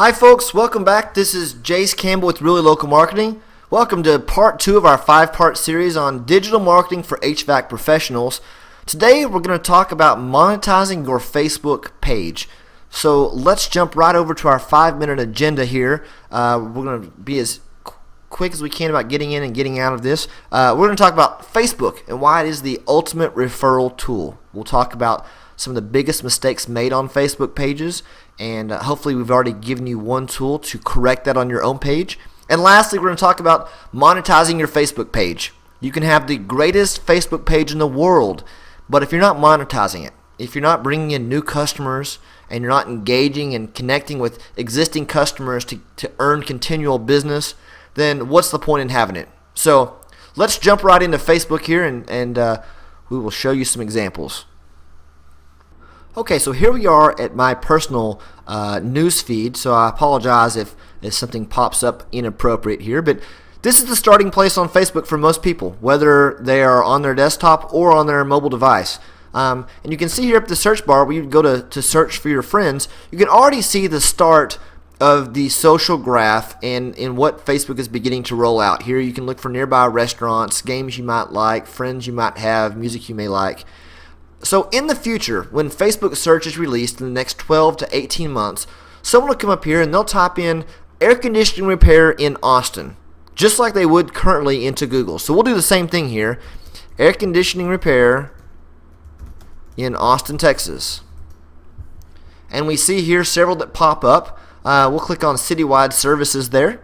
Hi folks, welcome back. This is Jace Campbell with Really Local Marketing. Welcome to part 2 of our 5-part series on digital marketing for HVAC professionals. Today we're going to talk about monetizing your Facebook page. So let's jump right over to our 5-minute agenda here. We're going to be as quick as we can about getting in and getting out of this. We're going to talk about Facebook and why it is the ultimate referral tool. We'll talk about some of the biggest mistakes made on Facebook pages, and hopefully we've already given you one tool to correct that on your own page. And lastly, we're going to talk about monetizing your Facebook page. You can have the greatest Facebook page in the world, but if you're not monetizing it, if you're not bringing in new customers and you're not engaging and connecting with existing customers to earn continual business, then what's the point in having it? So let's jump right into Facebook here, and we will show you some examples. Okay, so here we are at my personal news feed, so I apologize if something pops up inappropriate here, but this is the starting place on Facebook for most people, whether they are on their desktop or on their mobile device. And you can see here up the search bar, where you go to search for your friends, you can already see the start of the social graph and in what Facebook is beginning to roll out. Here you can look for nearby restaurants, games you might like, friends you might have, music you may like. So in the future, when Facebook search is released in the next 12 to 18 months, someone will come up here and they'll type in air conditioning repair in Austin, just like they would currently into Google. So we'll do the same thing here. Air conditioning repair in Austin, Texas. And we see here several that pop up. We'll click on citywide services there.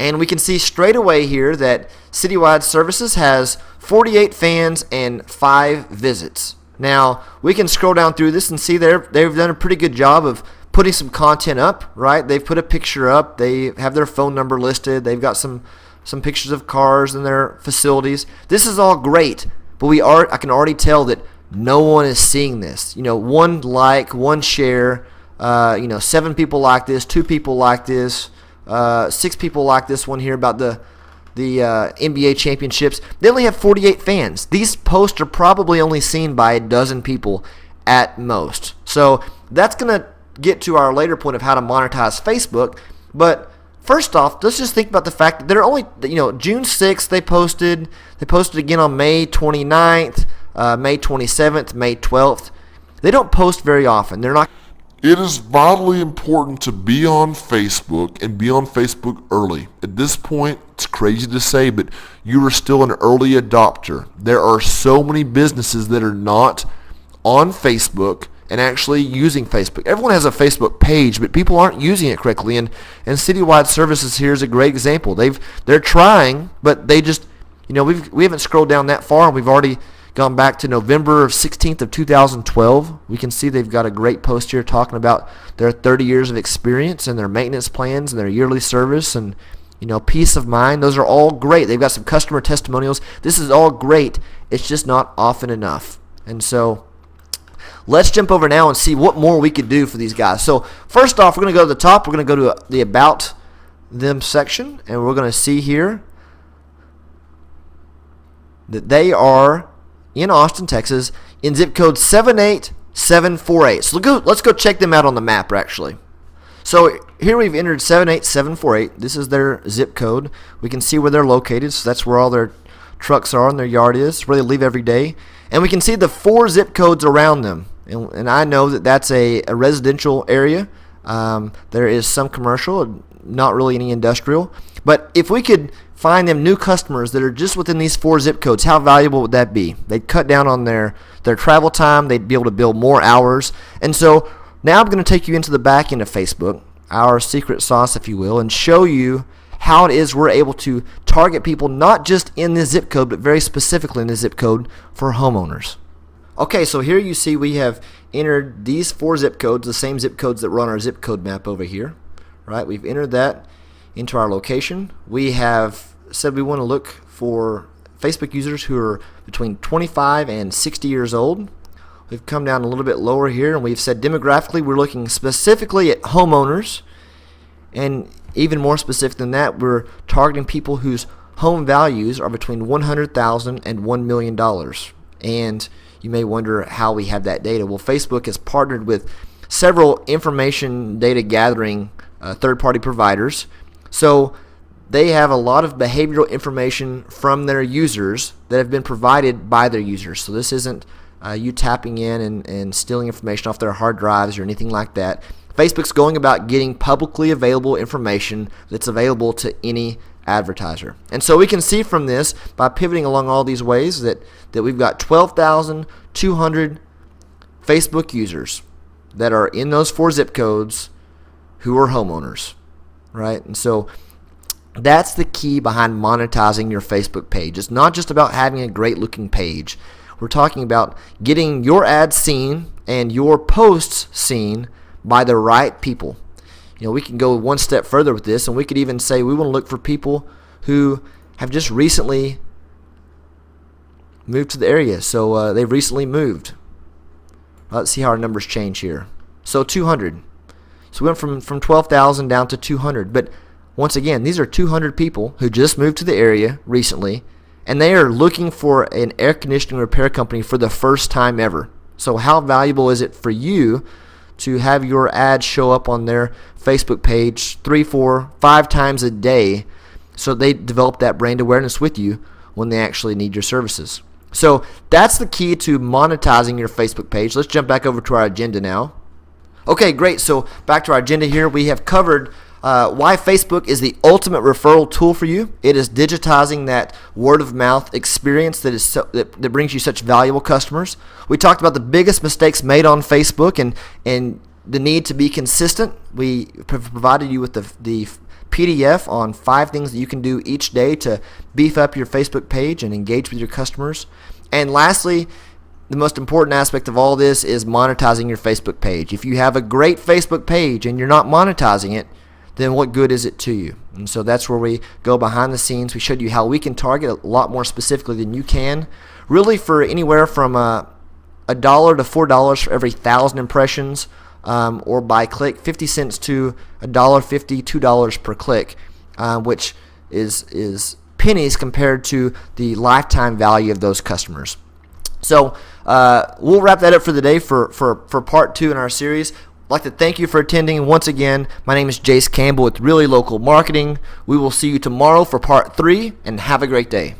And we can see straight away here that Citywide Services has 48 fans and 5 visits. Now, we can scroll down through this and see they've done a pretty good job of putting some content up, right? They've put a picture up. They have their phone number listed. They've got some pictures of cars in their facilities. This is all great, but I can already tell that no one is seeing this. You know, 1 like, 1 share, 7 people like this, 2 people like this. 6 people like this one here about the NBA championships. They only have 48 fans. These posts are probably only seen by a dozen people at most. So that's going to get to our later point of how to monetize Facebook. But first off, let's just think about the fact that they're only, June 6th they posted. They posted again on May 29th, May 27th, May 12th. They don't post very often. They're not. It is vitally important to be on Facebook and be on Facebook early. At this point, it's crazy to say, but you are still an early adopter. There are so many businesses that are not on Facebook and actually using Facebook. Everyone has a Facebook page, but people aren't using it correctly. And Citywide Services here is a great example. They're trying, but they just, we haven't scrolled down that far, and we've already gone back to November 16th of 2012. We can see they've got a great post here talking about their 30 years of experience and their maintenance plans and their yearly service and, peace of mind. Those are all great. They've got some customer testimonials. This is all great. It's just not often enough. And so let's jump over now and see what more we could do for these guys. So first off, we're going to go to the top. We're going to go to the About Them section, and we're going to see here that they are in Austin, Texas, in zip code 78748. So let's go check them out on the map, actually. So here we've entered 78748. This is their zip code. We can see where they're located, so that's where all their trucks are and their yard is, where they leave every day. And we can see the 4 zip codes around them. And I know that that's a residential area. There is some commercial, not really any industrial. But if we could find them new customers that are just within these 4 zip codes, how valuable would that be? They'd cut down on their travel time. They'd be able to build more hours. And so now I'm going to take you into the back end of Facebook, our secret sauce, if you will, and show you how it is we're able to target people not just in this zip code, but very specifically in this zip code for homeowners. Okay, so here you see we have entered these 4 zip codes, the same zip codes that were on our zip code map over here. Right? We've entered that into our location. We have said we want to look for Facebook users who are between 25 and 60 years old. We've come down a little bit lower here, and we've said demographically we're looking specifically at homeowners, and even more specific than that, we're targeting people whose home values are between $100,000 and $1 million. And you may wonder how we have that data. Well, Facebook has partnered with several information data gathering third-party providers. So they have a lot of behavioral information from their users that have been provided by their users. So this isn't you tapping in and stealing information off their hard drives or anything like that. Facebook's going about getting publicly available information that's available to any advertiser. And so we can see from this, by pivoting along all these ways, that we've got 12,200 Facebook users that are in those 4 zip codes who are homeowners, right? And so that's the key behind monetizing your Facebook page. It's not just about having a great looking page. We're talking about getting your ads seen and your posts seen by the right people. You know, we can go one step further with this, and we could even say we want to look for people who have just recently moved to the area. So they've recently moved. Let's see how our numbers change here. So 200. So we went from 12,000 down to 200. But once again, these are 200 people who just moved to the area recently, and they are looking for an air conditioning repair company for the first time ever. So how valuable is it for you to have your ad show up on their Facebook page 3, 4, 5 times a day, so they develop that brand awareness with you when they actually need your services? So that's the key to monetizing your Facebook page. Let's jump back over to our agenda now. Okay, great. So back to our agenda here. We have covered why Facebook is the ultimate referral tool for you. It is digitizing that word of mouth experience that brings you such valuable customers. We talked about the biggest mistakes made on Facebook and the need to be consistent. We provided you with the PDF on 5 things that you can do each day to beef up your Facebook page and engage with your customers. And lastly, the most important aspect of all this is monetizing your Facebook page. If you have a great Facebook page and you're not monetizing it, then what good is it to you? And so that's where we go behind the scenes. We showed you how we can target a lot more specifically than you can. Really, for anywhere from $1 to $4 for every 1,000 impressions, or by click, 50 cents to $1.50, $2 per click, which is pennies compared to the lifetime value of those customers. So we'll wrap that up for the day for part 2 in our series. I'd like to thank you for attending. Once again, my name is Jace Campbell with Really Local Marketing. We will see you tomorrow for part 3, and have a great day.